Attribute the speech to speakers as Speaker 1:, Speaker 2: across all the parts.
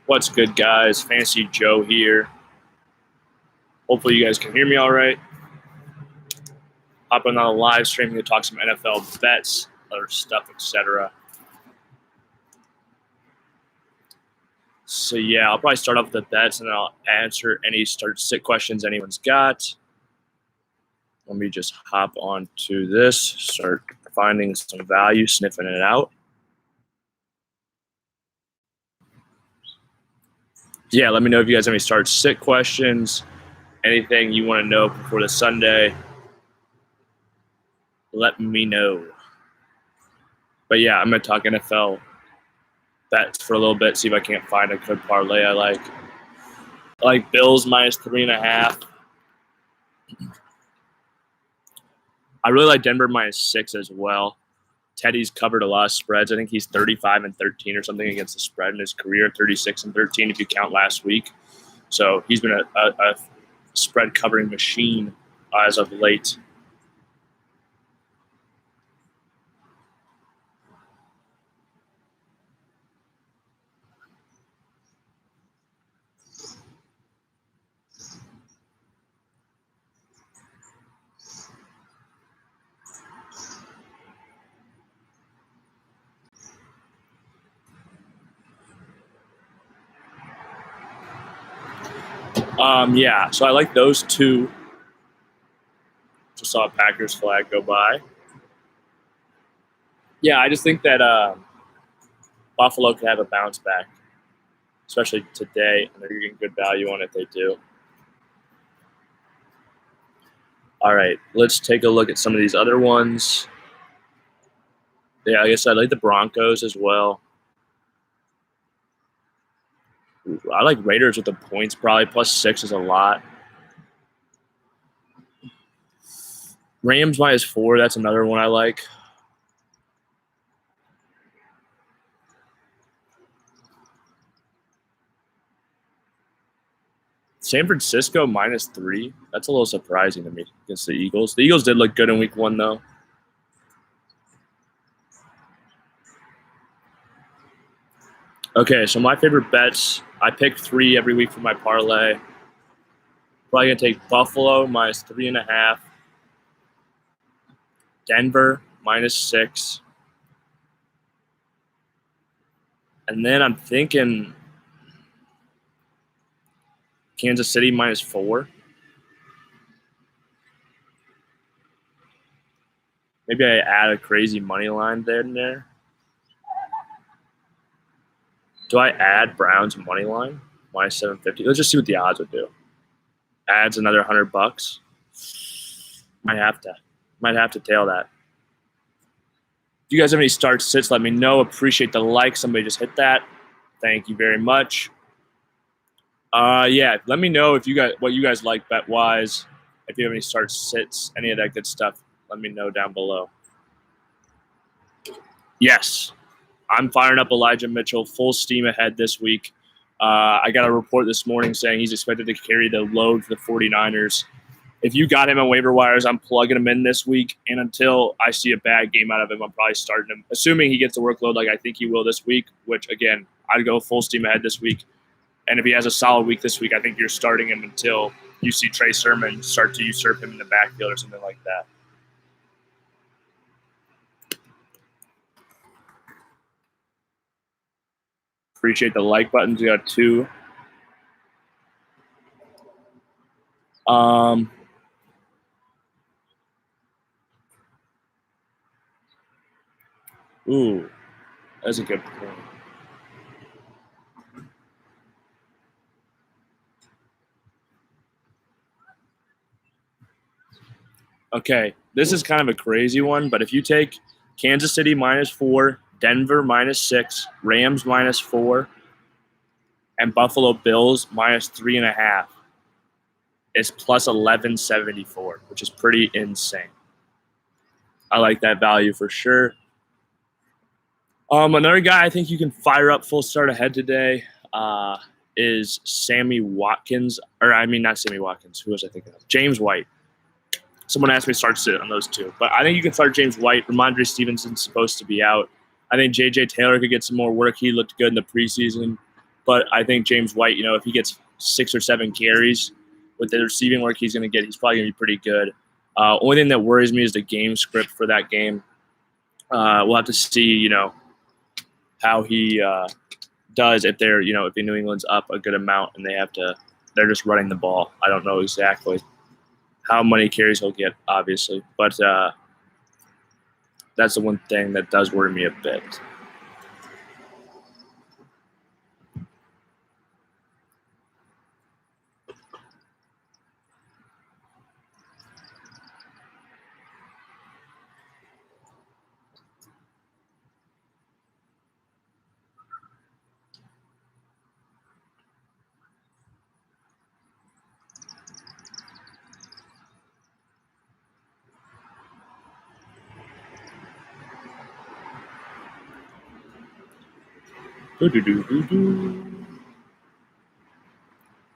Speaker 1: What's good, guys? Fantasy Joe here. Hopefully you guys can hear me all right. Hopping on a live stream to talk some NFL bets, other stuff, etc. So yeah, I'll probably start off with the bets and then I'll answer any start-sit questions anyone's got. Let me just hop on to this, start finding some value, sniffing it out. Yeah, let me know if you guys have any start-sit questions, anything you want to know before the Sunday. Let me know. But yeah, I'm going to talk NFL bets for a little bit, see if I can't find a good parlay I like. I like Bills minus 3.5. I really like Denver minus 6 as well. Teddy's covered a lot of spreads. I think he's 35-13 or something against the spread in his career, 36-13 if you count last week. So he's been a spread covering machine as of late. Yeah, so I like those two. Just saw a Packers flag go by. Yeah, I just think that Buffalo could have a bounce back, especially today, and they're getting good value on it. They do. All right, let's take a look at some of these other ones. Yeah, I guess I like the Broncos as well. I like Raiders with the points, probably +6 is a lot. Rams minus 4, that's another one I like. San Francisco minus 3, that's a little surprising to me against the Eagles. The Eagles did look good in week 1, though. Okay, so my favorite bets, I pick 3 every week for my parlay. Probably going to take Buffalo minus 3.5. Denver minus 6. And then I'm thinking Kansas City minus 4. Maybe I add a crazy money line there and there. Do I add Browns money line? Minus 750. Let's just see what the odds would do. Adds another $100. Might have to tail that. If you guys have any start sits, let me know. Appreciate the like. Somebody just hit that. Thank you very much. Yeah, let me know if you guys what you guys like bet wise. If you have any start sits, any of that good stuff, let me know down below. Yes, I'm firing up Elijah Mitchell full steam ahead this week. I got a report this morning saying he's expected to carry the load for the 49ers. If you got him on waiver wires, I'm plugging him in this week. And until I see a bad game out of him, I'm probably starting him, assuming he gets the workload like I think he will this week, which, again, I'd go full steam ahead this week. And if he has a solid week this week, I think you're starting him until you see Trey Sermon start to usurp him in the backfield or something like that. Appreciate the like buttons. We got 2. Ooh, that's a good point. Okay, this is kind of a crazy one, but if you take Kansas City minus 4, Denver minus 6, Rams minus 4, and Buffalo Bills minus 3.5, it's plus 1174, which is pretty insane. I like that value for sure. Another guy I think you can fire up full start ahead today is Sammy Watkins. Or, I mean, not Sammy Watkins. Who was I thinking of? James White. Someone asked me to start sit on those two. But I think you can start James White. Ramondre Stevenson's supposed to be out. I think J.J. Taylor could get some more work. He looked good in the preseason. But I think James White, if he gets 6 or 7 carries with the receiving work he's going to get, he's probably going to be pretty good. Only thing that worries me is the game script for that game. We'll have to see, how he does if they're, if New England's up a good amount and they're just running the ball. I don't know exactly how many carries he'll get, obviously, but that's the one thing that does worry me a bit.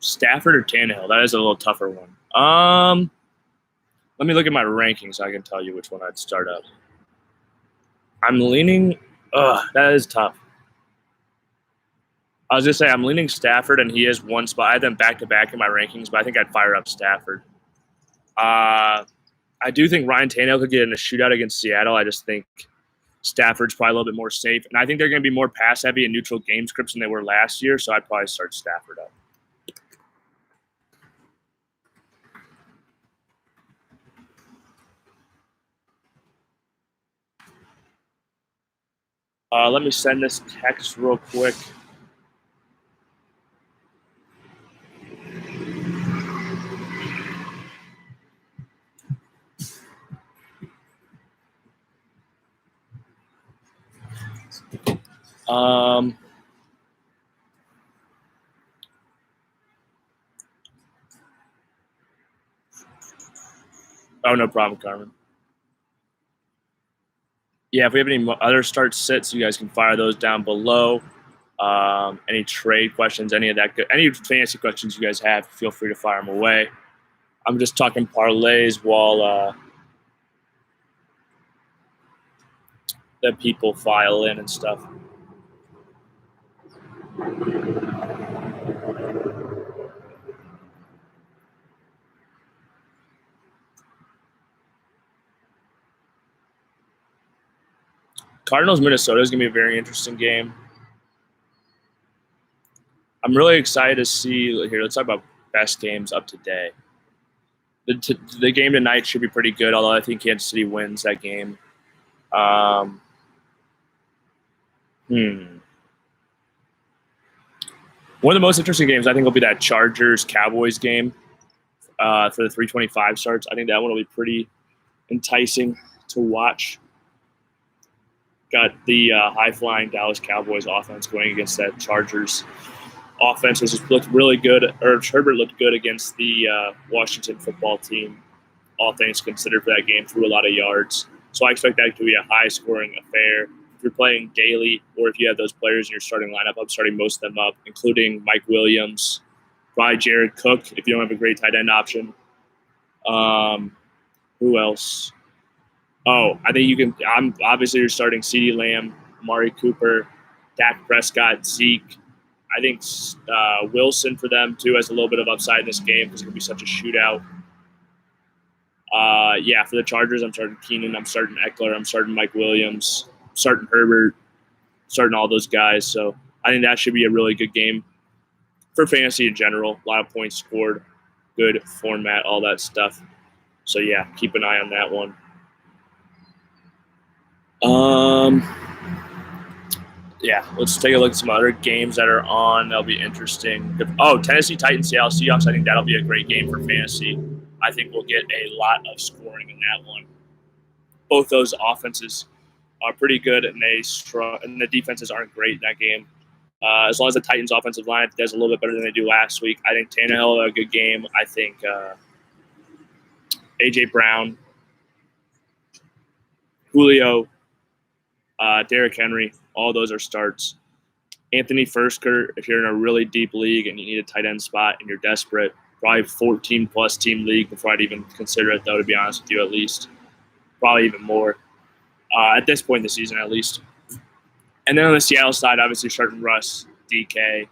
Speaker 1: Stafford or Tannehill? That is a little tougher one. Let me look at my rankings so I can tell you which one I'd start up. I'm leaning. That is tough. I was going to say I'm leaning Stafford, and he is one spot. I have them back-to-back in my rankings, but I think I'd fire up Stafford. I do think Ryan Tannehill could get in a shootout against Seattle. I just think Stafford's probably a little bit more safe. And I think they're going to be more pass-heavy and neutral game scripts than they were last year, so I'd probably start Stafford up. Let me send this text real quick. Oh, no problem, Carmen. Yeah, if we have any other start sits, you guys can fire those down below. Any trade questions, any fantasy questions you guys have, feel free to fire them away. I'm just talking parlays while the people file in and stuff. Cardinals Minnesota is going to be a very interesting game. I'm really excited to see here. Let's talk about best games up today. The game tonight should be pretty good, although I think Kansas City wins that game. One of the most interesting games I think will be that Chargers-Cowboys game for the 325 starts. I think that one will be pretty enticing to watch. Got the high-flying Dallas Cowboys offense going against that Chargers offense, which has looked really good. Herbert looked good against the Washington football team, all things considered, for that game, threw a lot of yards. So I expect that to be a high-scoring affair. If you're playing daily or if you have those players in your starting lineup, I'm starting most of them up, including Mike Williams, probably Jared Cook if you don't have a great tight end option. Who else? Oh, I think you can – obviously you're starting CeeDee Lamb, Amari Cooper, Dak Prescott, Zeke. I think Wilson for them, too, has a little bit of upside in this game because it's going to be such a shootout. For the Chargers, I'm starting Keenan, I'm starting Eckler, I'm starting Mike Williams, I'm starting Herbert, starting all those guys. So I think that should be a really good game for fantasy in general. A lot of points scored, good format, all that stuff. So, yeah, keep an eye on that one. Let's take a look at some other games that are on. That'll be interesting. Tennessee Titans, Seattle Seahawks. I think that'll be a great game for fantasy. I think we'll get a lot of scoring in that one. Both those offenses are pretty good, and the defenses aren't great in that game. As long as the Titans' offensive line does a little bit better than they do last week, I think Tannehill will have a good game. I think A.J. Brown, Julio, Derrick Henry, all those are starts. Anthony Firsker, if you're in a really deep league and you need a tight end spot and you're desperate, probably 14-plus team league before I'd even consider it, though, to be honest with you, at least. Probably even more at this point in the season, at least. And then on the Seattle side, obviously, starting Russ, DK,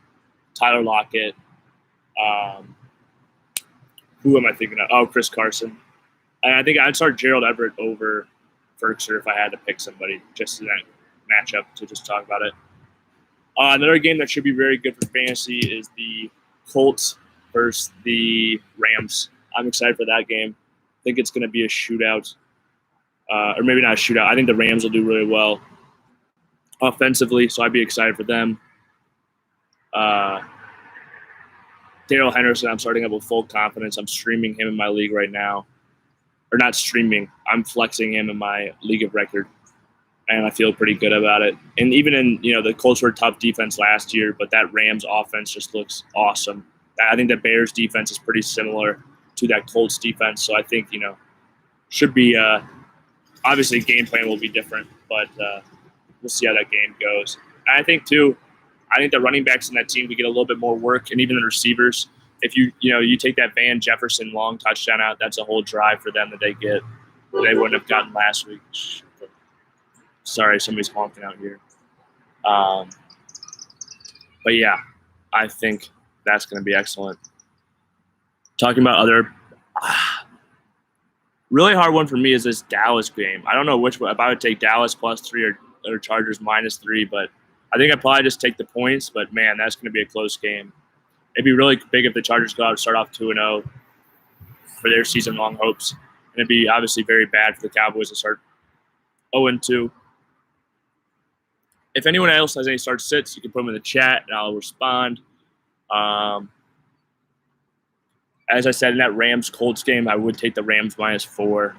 Speaker 1: Tyler Lockett. Who am I thinking of? Oh, Chris Carson. And I think I'd start Gerald Everett over Ferkser if I had to pick somebody just in that matchup to just talk about it. Another game that should be very good for fantasy is the Colts versus the Rams. I'm excited for that game. I think it's going to be a shootout. Or maybe not a shootout. I think the Rams will do really well offensively, so I'd be excited for them. Darrell Henderson, I'm starting up with full confidence. I'm streaming him in my league right now. Or not streaming. I'm flexing him in my league of record. And I feel pretty good about it. And even in, the Colts were a tough defense last year, but that Rams offense just looks awesome. I think the Bears defense is pretty similar to that Colts defense. So I think, should be obviously game plan will be different, but we'll see how that game goes. And I think too, the running backs in that team could get a little bit more work, and even the receivers. If you take that Van Jefferson long touchdown out, that's a whole drive for them that they get that they wouldn't have gotten last week. Sorry, somebody's honking out here. But yeah, I think that's going to be excellent. Talking about other really hard one for me is this Dallas game. I don't know which one. If I would take Dallas +3 or Chargers -3, but I think I'd probably just take the points. But man, that's going to be a close game. It'd be really big if the Chargers go out and start off 2-0 for their season-long hopes. And it'd be obviously very bad for the Cowboys to start 0-2. If anyone else has any start sits, you can put them in the chat and I'll respond. As I said, in that Rams-Colts game, I would take the Rams -4.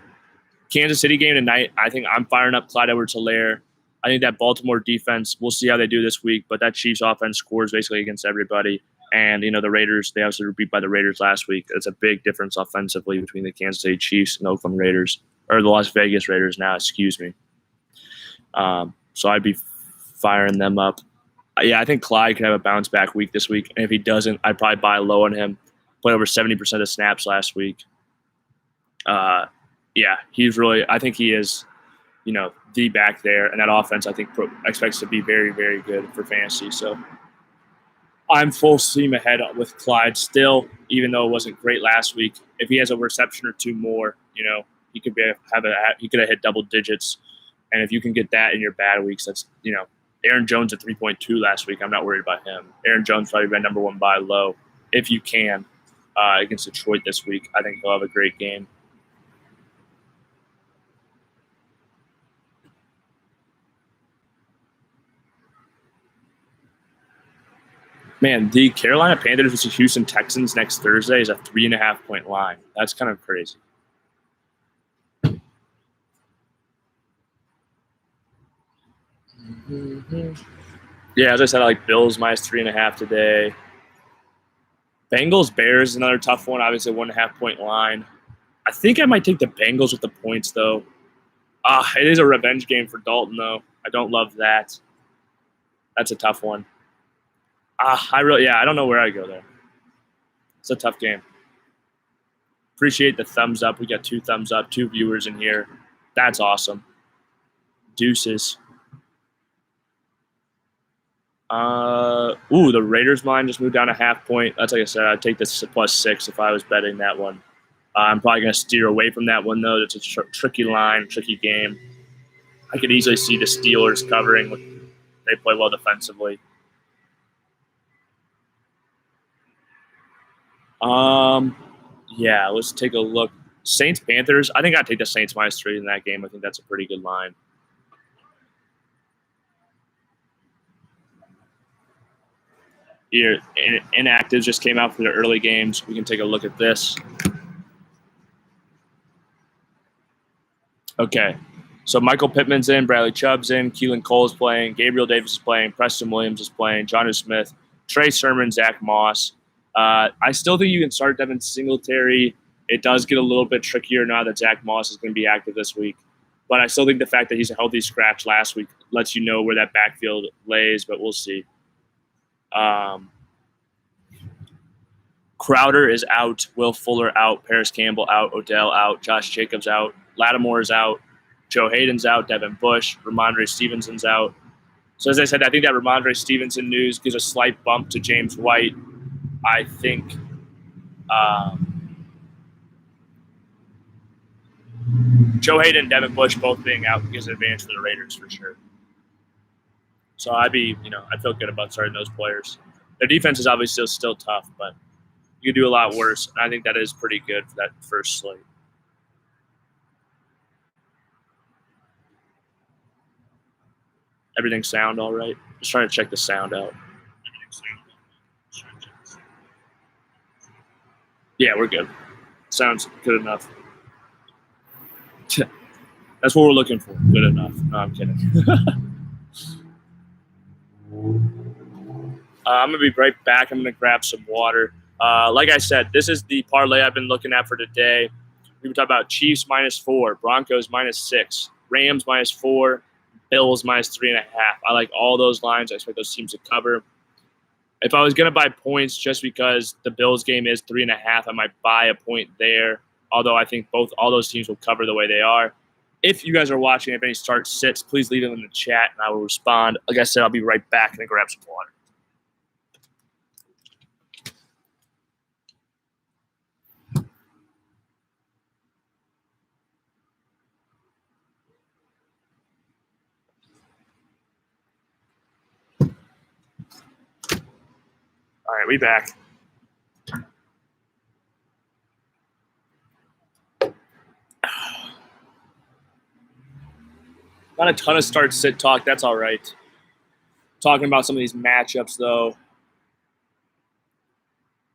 Speaker 1: Kansas City game tonight, I think I'm firing up Clyde Edwards-Helaire. I think that Baltimore defense, we'll see how they do this week, but that Chiefs offense scores basically against everybody. And, the Raiders, they also were beat by the Raiders last week. It's a big difference offensively between the Kansas City Chiefs and Oakland Raiders, or the Las Vegas Raiders now, excuse me. So I'd be firing them up. Yeah, I think Clyde could have a bounce-back week this week. And if he doesn't, I'd probably buy low on him. Played over 70% of snaps last week. Yeah, I think he is, the back there. And that offense, I think, expects to be very, very good for fantasy. So I'm full steam ahead with Clyde still, even though it wasn't great last week. If he has a reception or two more, he could have hit double digits. And if you can get that in your bad weeks, that's, Aaron Jones at 3.2 last week. I'm not worried about him. Aaron Jones probably been number one buy low if you can against Detroit this week. I think he'll have a great game. Man, the Carolina Panthers versus Houston Texans next Thursday is a 3.5-point line. That's kind of crazy. Yeah, as I said, I like Bills -3.5 today. Bengals Bears is another tough one. Obviously, 1.5-point line. I think I might take the Bengals with the points though. It is a revenge game for Dalton though. I don't love that. That's a tough one. I don't know where I go there. It's a tough game. Appreciate the thumbs up. We got 2 thumbs up, 2 viewers in here. That's awesome. Deuces. The Raiders line just moved down a 0.5 point. That's like I said, I'd take this +6 if I was betting that one. I'm probably going to steer away from that one though. It's a tricky line, tricky game. I could easily see the Steelers covering. They play well defensively. Yeah, let's take a look. Saints Panthers. I think I'd take the Saints -3 in that game. I think that's a pretty good line. Here, inactives just came out for the early games. We can take a look at this. Okay, so Michael Pittman's in, Bradley Chubb's in, Keelan Cole's playing, Gabriel Davis is playing, Preston Williams is playing, Jonnu Smith, Trey Sermon, Zach Moss. I still think you can start Devin Singletary. It does get a little bit trickier now that Zach Moss is going to be active this week. But I still think the fact that he's a healthy scratch last week lets you know where that backfield lays, but we'll see. Crowder is out, Will Fuller out, Paris Campbell out, Odell out, Josh Jacobs out, Lattimore is out, Joe Hayden's out, Devin Bush, Ramondre Stevenson's out, So as I said, I think that Ramondre Stevenson news gives a slight bump to James White. I think Joe Hayden and Devin Bush both being out gives an advantage for the Raiders for sure. So I feel good about starting those players. Their defense is obviously still tough, but you can do a lot worse. And I think that is pretty good for that first slate. Everything sound all right? Just trying to check the sound out. Yeah, we're good. Sounds good enough. That's what we're looking for. Good enough. No, I'm kidding. I'm going to be right back. I'm going to grab some water. Like I said, this is the parlay I've been looking at for today. We were talking about Chiefs -4, Broncos -6, Rams -4, Bills -3.5. I like all those lines. I expect those teams to cover. If I was going to buy points just because the Bills game is 3.5, I might buy a point there. Although I think all those teams will cover the way they are. If you guys are watching, if any start sits, please leave them in the chat and I will respond. Like I said, I'll be right back and grab some water. All right, we back. Not a ton of start-sit talk. That's all right. Talking about some of these matchups, though.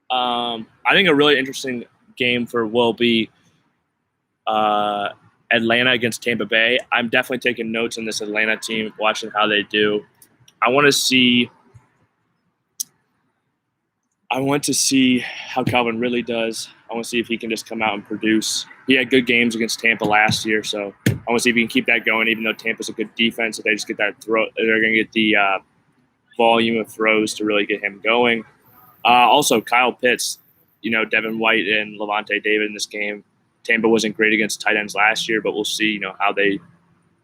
Speaker 1: I think a really interesting game will be Atlanta against Tampa Bay. I'm definitely taking notes on this Atlanta team, watching how they do. I want to see how Calvin really does. I want to see if he can just come out and produce. He had good games against Tampa last year, so I want to see if he can keep that going, even though Tampa's a good defense. If they just get that throw, they're going to get the volume of throws to really get him going. Also, Kyle Pitts, Devin White and Levante David in this game. Tampa wasn't great against tight ends last year, but we'll see, how they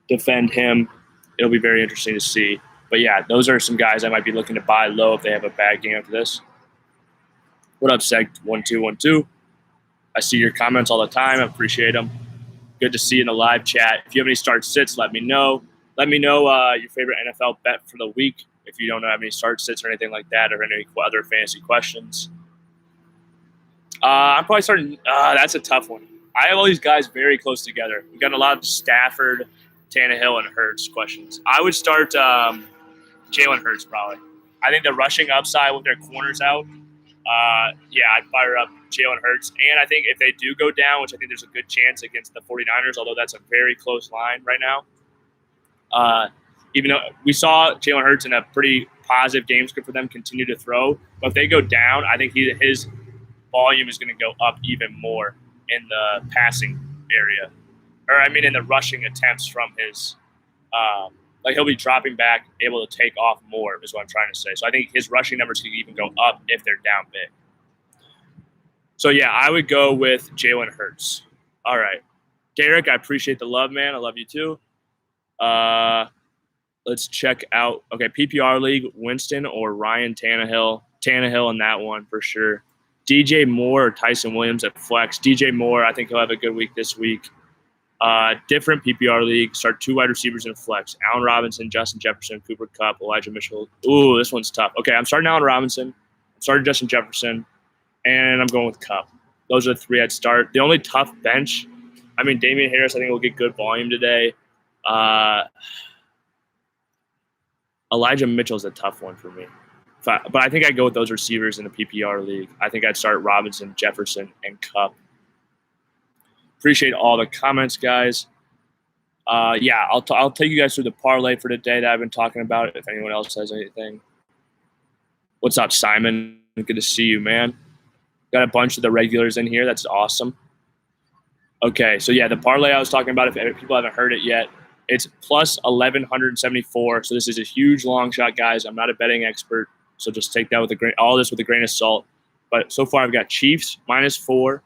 Speaker 1: defend him. It'll be very interesting to see. But, yeah, those are some guys I might be looking to buy low if they have a bad game after this. What up, Seg1212? I see your comments all the time. I appreciate them. Good to see you in the live chat. If you have any start sits, let me know. Let me know your favorite NFL bet for the week. If you don't have any start sits or anything like that, or any other fantasy questions. I'm probably starting. That's a tough one. I have all these guys very close together. We've got a lot of Stafford, Tannehill, and Hurts questions. I would start Jalen Hurts probably. I think the rushing upside with their corners out. I'd fire up Jalen Hurts. And I think if they do go down, which I think there's a good chance against the 49ers, although that's a very close line right now. Even though we saw Jalen Hurts in a pretty positive game script for them continue to throw. But if they go down, I think his volume is going to go up even more in the passing area. In the rushing attempts from his he'll be dropping back, able to take off more is what I'm trying to say. So I think his rushing numbers can even go up if they're down big. So, yeah, I would go with Jalen Hurts. All right. Derek, I appreciate the love, man. I love you too. Let's check out. Okay, PPR League, Winston or Ryan Tannehill. Tannehill in that one for sure. DJ Moore or Tyson Williams at flex. DJ Moore, I think he'll have a good week this week. Different PPR league. Start 2 wide receivers in flex. Allen Robinson, Justin Jefferson, Cooper Kupp, Elijah Mitchell. Ooh, this one's tough. Okay, I'm starting Allen Robinson. I'm starting Justin Jefferson. And I'm going with Kupp. Those are the 3 I'd start. The only tough bench, Damian Harris, I think will get good volume today. Elijah Mitchell's a tough one for me. But I think I'd go with those receivers in the PPR league. I think I'd start Robinson, Jefferson, and Kupp. Appreciate all the comments, guys. I'll take you guys through the parlay for today that I've been talking about, if anyone else has anything. What's up, Simon? Good to see you, man. Got a bunch of the regulars in here. That's awesome. Okay, so the parlay I was talking about, if people haven't heard it yet, it's plus 1,174. So this is a huge long shot, guys. I'm not a betting expert, so just take that with all this with a grain of salt. But so far I've got Chiefs -4,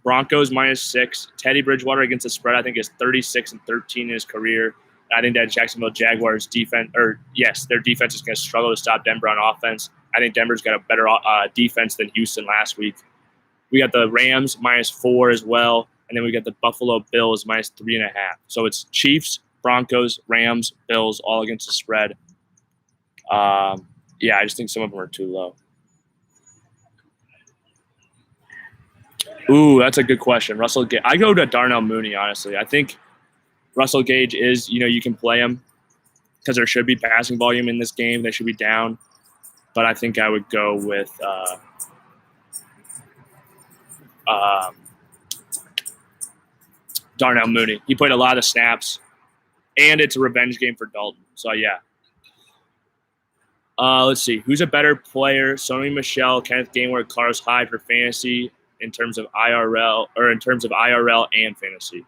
Speaker 1: Broncos -6. Teddy Bridgewater against the spread, I think, is 36-13 in his career. I think that Jacksonville Jaguars defense, their defense is going to struggle to stop Denver on offense. I think Denver's got a better defense than Houston last week. We got the Rams -4 as well, and then we got the Buffalo Bills -3.5. So it's Chiefs, Broncos, Rams, Bills, all against the spread. I just think some of them are too low. Ooh, that's a good question. Russell Gage. I go to Darnell Mooney, honestly. I think Russell Gage is, you can play him because there should be passing volume in this game. They should be down. But I think I would go with Darnell Mooney. He played a lot of snaps, and it's a revenge game for Dalton. So, yeah. Let's see. Who's a better player? Sony Michel, Kenneth Gainwell, Carlos Hyde for fantasy in terms of IRL and fantasy.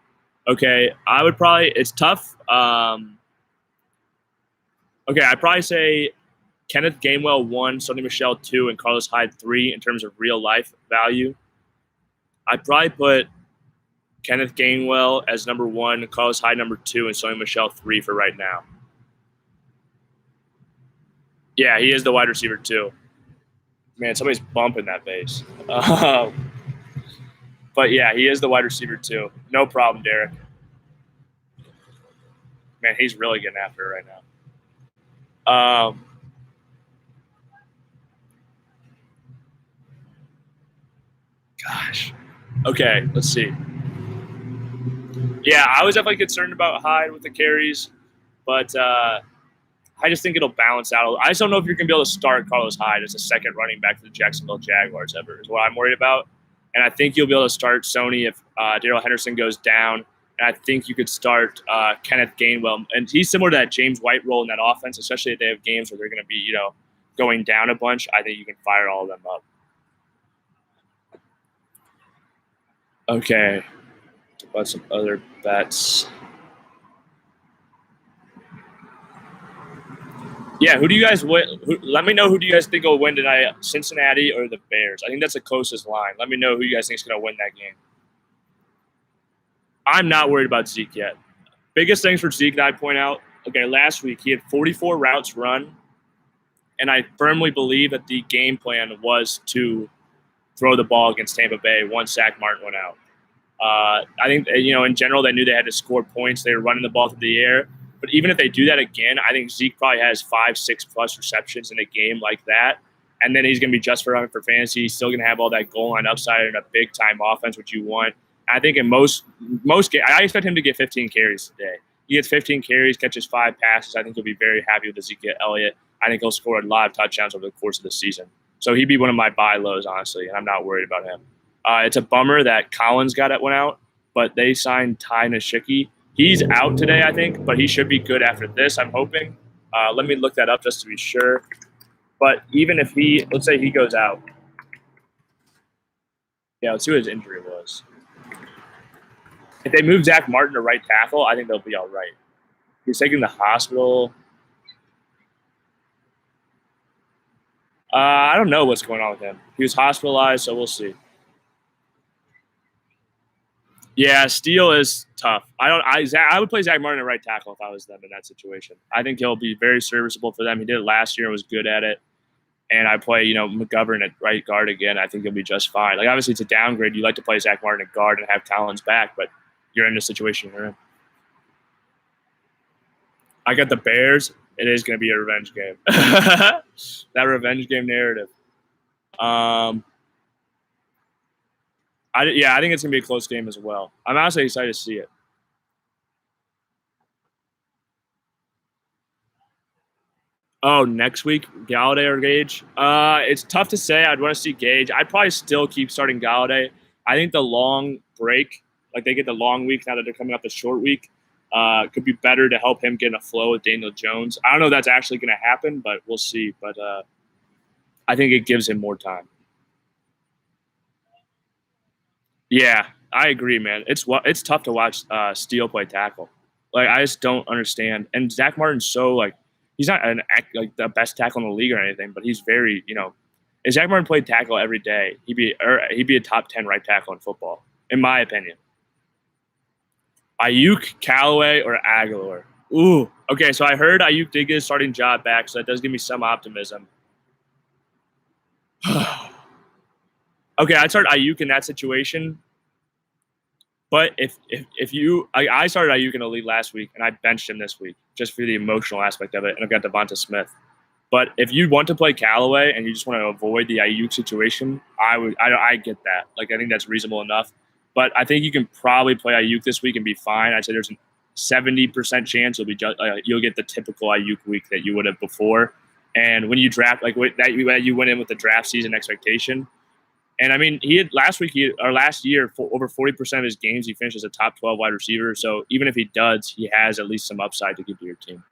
Speaker 1: Okay, I would probably – it's tough. I'd probably say Kenneth Gainwell 1, Sony Michel 2, and Carlos Hyde 3 in terms of real-life value. I'd probably put Kenneth Gainwell as number 1, Carlos Hyde number 2, and Sony Michel 3 for right now. Yeah, he is the wide receiver too. Man, somebody's bumping that bass. But yeah, he is the wide receiver too. No problem, Derek. Man, he's really getting after it right now. Gosh. Okay, let's see. Yeah, I was definitely concerned about Hyde with the carries, but I just think it'll balance out. I just don't know if you're going to be able to start Carlos Hyde as a second running back for the Jacksonville Jaguars ever is what I'm worried about. And I think you'll be able to start Sony if Darrell Henderson goes down. And I think you could start Kenneth Gainwell. And he's similar to that James White role in that offense, especially if they have games where they're going to be, going down a bunch. I think you can fire all of them up. Okay. Talk about some other bets. Yeah, who do you guys win? Let me know who do you guys think will win tonight, Cincinnati or the Bears. I think that's the closest line. Let me know who you guys think is going to win that game. I'm not worried about Zeke yet. Biggest things for Zeke that I point out, last week he had 44 routes run, and I firmly believe that the game plan was to throw the ball against Tampa Bay once Zach Martin went out. I think, in general, they knew they had to score points. They were running the ball through the air. But even if they do that again, I think Zeke probably has 5-6+ receptions in a game like that. And then he's going to be just for fantasy. He's still going to have all that goal line upside and a big-time offense, which you want. I think in most games, I expect him to get 15 carries today. He gets 15 carries, catches 5 passes. I think he'll be very happy with Ezekiel Elliott. I think he'll score a lot of touchdowns over the course of the season. So he'd be one of my buy lows, honestly, and I'm not worried about him. It's a bummer that Collins went out, but they signed Ty Nashiki. He's out today, I think, but he should be good after this, I'm hoping. Let me look that up just to be sure. But even if let's say he goes out. Yeah, let's see what his injury was. If they move Zach Martin to right tackle, I think they'll be all right. He's taking the hospital. I don't know what's going on with him. He was hospitalized, so we'll see. Yeah, Steele is tough. I would play Zach Martin at right tackle if I was them in that situation. I think he'll be very serviceable for them. He did it last year and was good at it. And I play, McGovern at right guard again. I think he'll be just fine. Obviously, it's a downgrade. You like to play Zach Martin at guard and have Collins back, but you're in a situation you're in. I got the Bears. It is going to be a revenge game. That revenge game narrative. I think it's going to be a close game as well. I'm honestly excited to see it. Oh, next week, Galladay or Gage? It's tough to say. I'd want to see Gage. I'd probably still keep starting Galladay. I think the long break, they get the long week now that they're coming up the short week, could be better to help him get in a flow with Daniel Jones. I don't know if that's actually going to happen, but we'll see. But I think it gives him more time. Yeah, I agree, man. It's tough to watch Steele play tackle. I just don't understand. And Zach Martin's so he's not the best tackle in the league or anything, but he's very if Zach Martin played tackle every day, he'd be a top 10 right tackle in football, in my opinion. Ayuk, Callaway, or Aguilar. Ooh. Okay, so I heard Ayuk did get his starting job back, so that does give me some optimism. Okay, I'd start Ayuk in that situation. But if you, I started Ayuk in the league last week, and I benched him this week just for the emotional aspect of it, and I've got Devonta Smith. But if you want to play Callaway and you just want to avoid the Ayuk situation, I get that. Like, I think that's reasonable enough. But I think you can probably play Ayuk this week and be fine. I'd say there's a 70% chance you'll get the typical Ayuk week that you would have before. And when you draft, like that you went in with the draft season expectation. And I mean, he had last year, for over 40% of his games, he finished as a top 12 wide receiver. So even if he does, he has at least some upside to give to your team.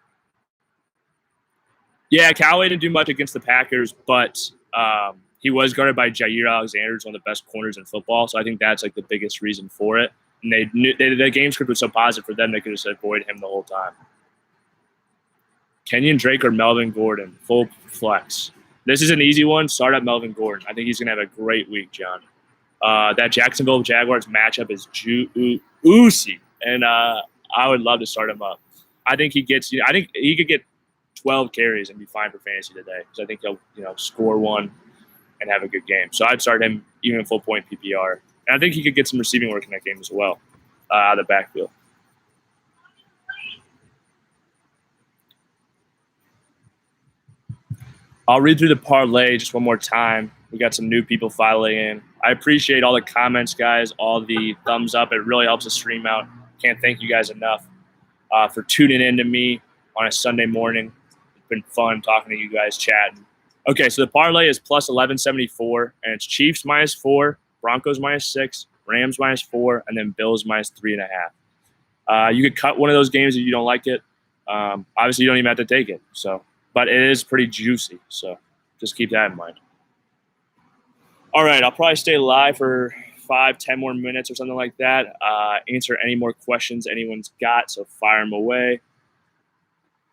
Speaker 1: Yeah, Callaway didn't do much against the Packers, but he was guarded by Jair Alexander, who's one of the best corners in football. So I think that's like the biggest reason for it. And the game script was so positive for them, they could just avoid him the whole time. Kenyon Drake or Melvin Gordon, full flex. This is an easy one. Start up Melvin Gordon. I think he's going to have a great week, John. That Jacksonville Jaguars matchup is juicy, and I would love to start him up. I think he could get 12 carries and be fine for fantasy today because I think he'll score one and have a good game. So I'd start him even full point PPR, and I think he could get some receiving work in that game as well out of the backfield. I'll read through the parlay just one more time. We got some new people filing in. I appreciate all the comments, guys, all the thumbs up. It really helps the stream out. Can't thank you guys enough for tuning in to me on a Sunday morning. It's been fun talking to you guys, chatting. Okay, so the parlay is plus 1174, and it's Chiefs -4, Broncos -6, Rams -4, and then Bills -3.5. You could cut one of those games if you don't like it. Obviously, you don't even have to take it. But it is pretty juicy, so just keep that in mind. All right, I'll probably stay live for 5-10 more minutes or something like that. Answer any more questions anyone's got, so fire them away.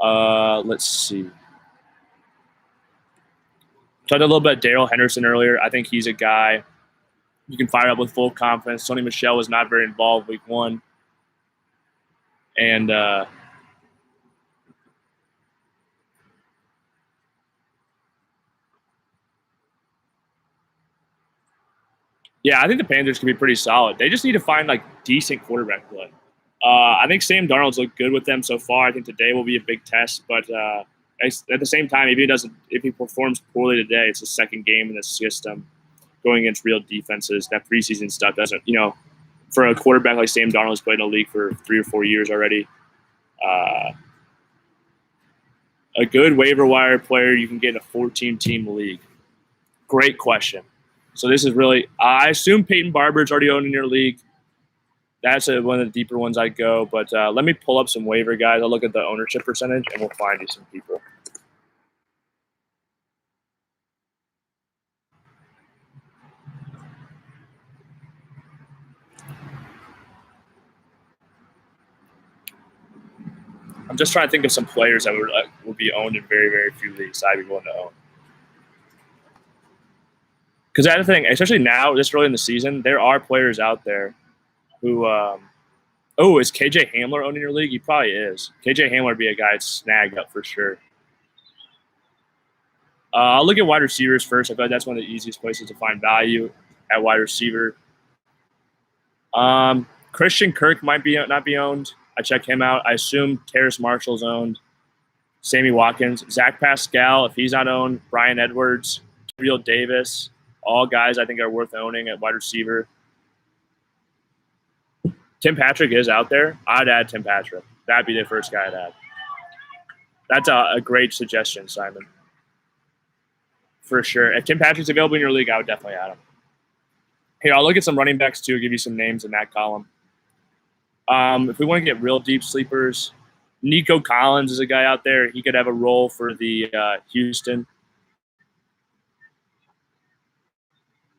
Speaker 1: Let's see. Talked a little bit about Darrell Henderson earlier. I think he's a guy you can fire up with full confidence. Sony Michel was not very involved week one. And yeah, I think the Panthers can be pretty solid. They just need to find decent quarterback play. I think Sam Darnold's looked good with them so far. I think today will be a big test, but at the same time, if he performs poorly today, it's the second game in the system going against real defenses. That preseason stuff doesn't, for a quarterback like Sam Darnold who's played in the league for 3 or 4 years already. A good waiver wire player you can get in a 14-team league. Great question. So this is really, I assume Peyton Barber's already owned in your league. That's one of the deeper ones I'd go. But let me pull up some waiver guys. I'll look at the ownership percentage, and we'll find you some people. I'm just trying to think of some players that would be owned in very, very few leagues I'd be willing to own. Because that's the thing, especially now, this early in the season, there are players out there who is KJ Hamler owned in your league? He probably is. KJ Hamler would be a guy to snag up for sure. I'll look at wide receivers first. I feel like that's one of the easiest places to find value at wide receiver. Christian Kirk might not be owned. I checked him out. I assume Terrace Marshall's owned. Sammy Watkins. Zach Pascal, if he's not owned. Brian Edwards. Gabriel Davis. All guys I think are worth owning at wide receiver. Tim Patrick is out there. I'd add Tim Patrick. That'd be the first guy I'd add. That's a great suggestion, Simon. For sure. If Tim Patrick's available in your league, I would definitely add him. Here, I'll look at some running backs too, give you some names in that column. If we want to get real deep sleepers, Nico Collins is a guy out there. He could have a role for the Houston.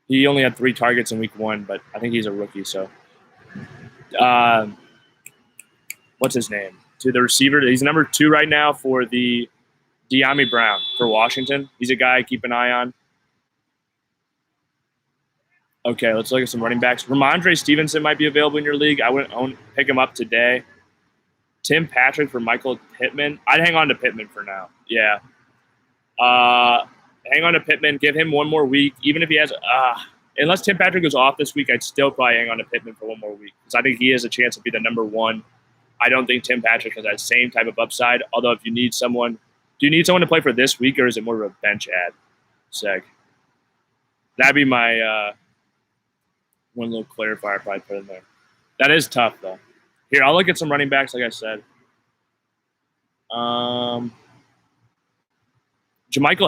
Speaker 1: He only had 3 targets in week 1, but I think he's a rookie. So, what's his name? To the receiver, he's number 2 right now for the De'Ami Brown for Washington. He's a guy I keep an eye on. Okay, let's look at some running backs. Ramondre Stevenson might be available in your league. I wouldn't pick him up today. Tim Patrick for Michael Pittman. I'd hang on to Pittman for now. Yeah. Hang on to Pittman. Give him one more week. Even if he has unless Tim Patrick goes off this week, I'd still probably hang on to Pittman for one more week because I think he has a chance to be the number one. I don't think Tim Patrick has that same type of upside. Although if you need someone, do you need someone to play for this week or is it more of a bench ad? Seg. That'd be my one little clarifier I'd probably put in there. That is tough though. Here, I'll look at some running backs, like I said. JaMychal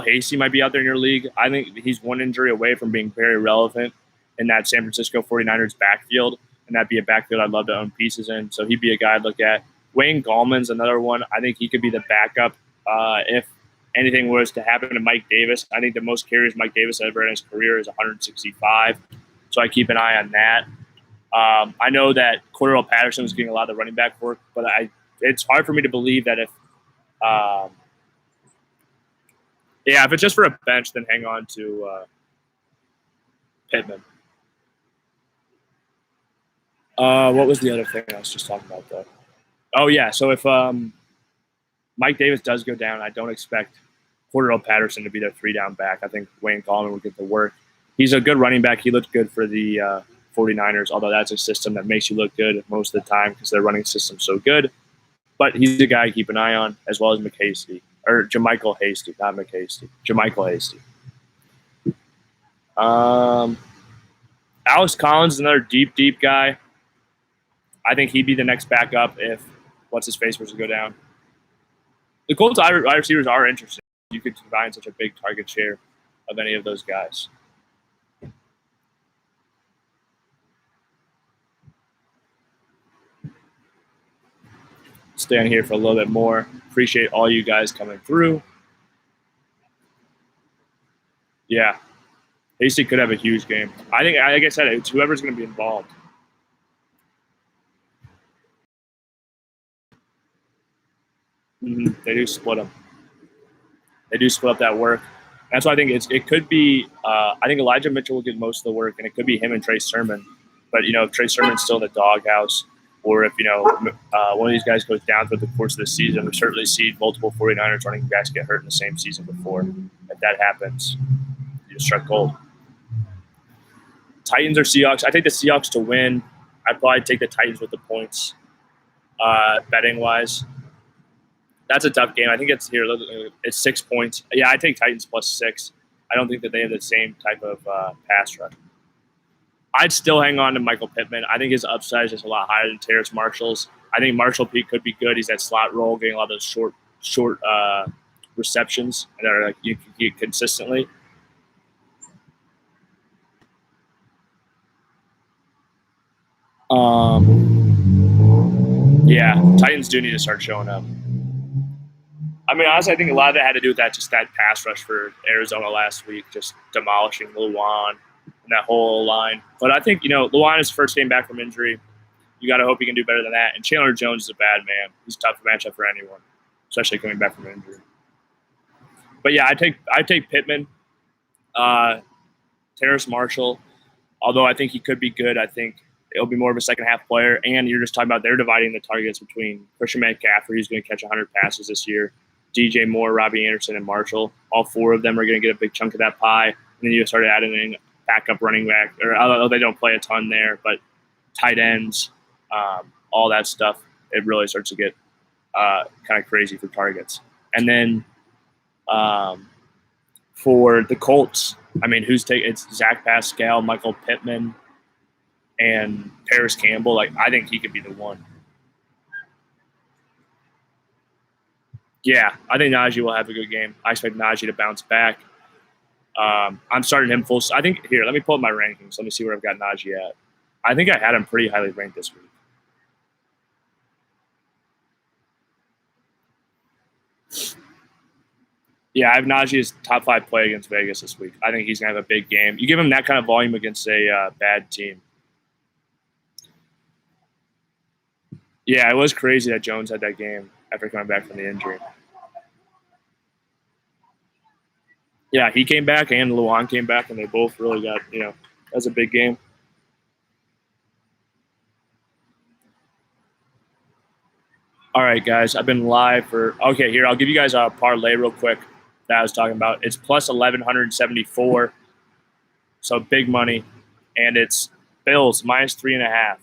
Speaker 1: Hasty might be out there in your league. I think he's one injury away from being very relevant in that San Francisco 49ers backfield, and that'd be a backfield I'd love to own pieces in. So he'd be a guy I'd look at. Wayne Gallman's another one. I think he could be the backup if anything was to happen to Mike Davis. I think the most carries Mike Davis ever in his career is 165. So I keep an eye on that. I know that Cordarrelle Patterson was getting a lot of the running back work, but it's hard for me to believe that if it's just for a bench, then hang on to Pittman. What was the other thing I was just talking about, though? Oh, yeah. So if Mike Davis does go down, I don't expect Cordarrelle Patterson to be their 3-down back. I think Wayne Gallman will get the work. He's a good running back. He looked good for the 49ers, although that's a system that makes you look good most of the time because their running system's so good. But he's a guy to keep an eye on, as well as McHasty. Or JaMychal Hasty, not McHasty. JaMychal Hasty. Alex Collins is another deep guy. I think he'd be the next backup if what's-his-face was to go down. The Colts wide receivers are interesting. You could combine such a big target share of any of those guys. Stay on here for a little bit more. Appreciate all you guys coming through. Yeah. Hasty could have a huge game. I think, like I said, it's whoever's going to be involved. They do split them. They do split up that work. That's why I think it could be I think Elijah Mitchell will get most of the work, and it could be him and Trey Sermon. But, if Trey Sermon's still in the doghouse, or if, one of these guys goes down through the course of the season, we've certainly seen multiple 49ers running backs get hurt in the same season before. If that happens, you just struck gold. Titans or Seahawks? I take the Seahawks to win. I'd probably take the Titans with the points, betting-wise. That's a tough game. I think it's 6 points. Yeah, I take Titans +6. I don't think that they have the same type of pass rush. I'd still hang on to Michael Pittman. I think his upside is just a lot higher than Terrace Marshall's. I think Marshall Peak could be good. He's that slot role, getting a lot of those short receptions that are you can get consistently. Yeah, Titans do need to start showing up. I mean, honestly, I think a lot of it had to do with that pass rush for Arizona last week, just demolishing Luan and that whole line. But I think, Luan is first game back from injury. You got to hope he can do better than that. And Chandler Jones is a bad man. He's a tough matchup for anyone, especially coming back from injury. But yeah, I take Pittman, Terrace Marshall. Although I think he could be good, I think it'll be more of a second half player. And you're just talking about they're dividing the targets between Christian McCaffrey, who's going to catch 100 passes this year, DJ Moore, Robbie Anderson, and Marshall. All four of them are going to get a big chunk of that pie. And then you started adding in backup running back, or although they don't play a ton there, but tight ends, all that stuff, it really starts to get kind of crazy for targets. And then for the Colts, I mean, it's Zach Pascal, Michael Pittman, and Paris Campbell. Like, I think he could be the one. Yeah, I think Najee will have a good game. I expect Najee to bounce back. I'm starting him full. I think here, let me pull up my rankings. Let me see where I've got Najee at. I think I had him pretty highly ranked this week. Yeah, I have Najee as top 5 play against Vegas this week. I think he's going to have a big game. You give him that kind of volume against a bad team. Yeah, it was crazy that Jones had that game after coming back from the injury. Yeah, he came back and Luan came back, and they both really got, that was a big game. All right, guys, I've been live for – okay, here, I'll give you guys a parlay real quick that I was talking about. It's plus 1,174, so big money. And it's Bills minus 3.5,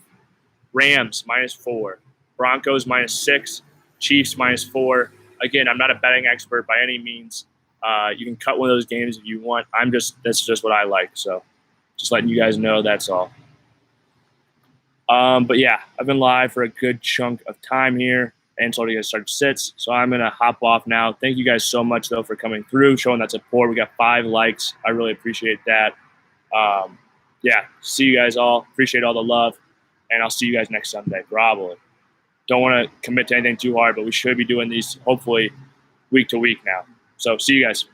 Speaker 1: Rams minus 4, Broncos minus 6, Chiefs minus 4. Again, I'm not a betting expert by any means. You can cut one of those games if you want. That's just what I like. So just letting you guys know that's all. But yeah, I've been live for a good chunk of time here until you guys start sits. So I'm going to hop off now. Thank you guys so much, though, for coming through, showing that support. We got 5 likes. I really appreciate that. Yeah, see you guys all. Appreciate all the love. And I'll see you guys next Sunday, probably. Don't want to commit to anything too hard, but we should be doing these hopefully week to week now. So see you guys.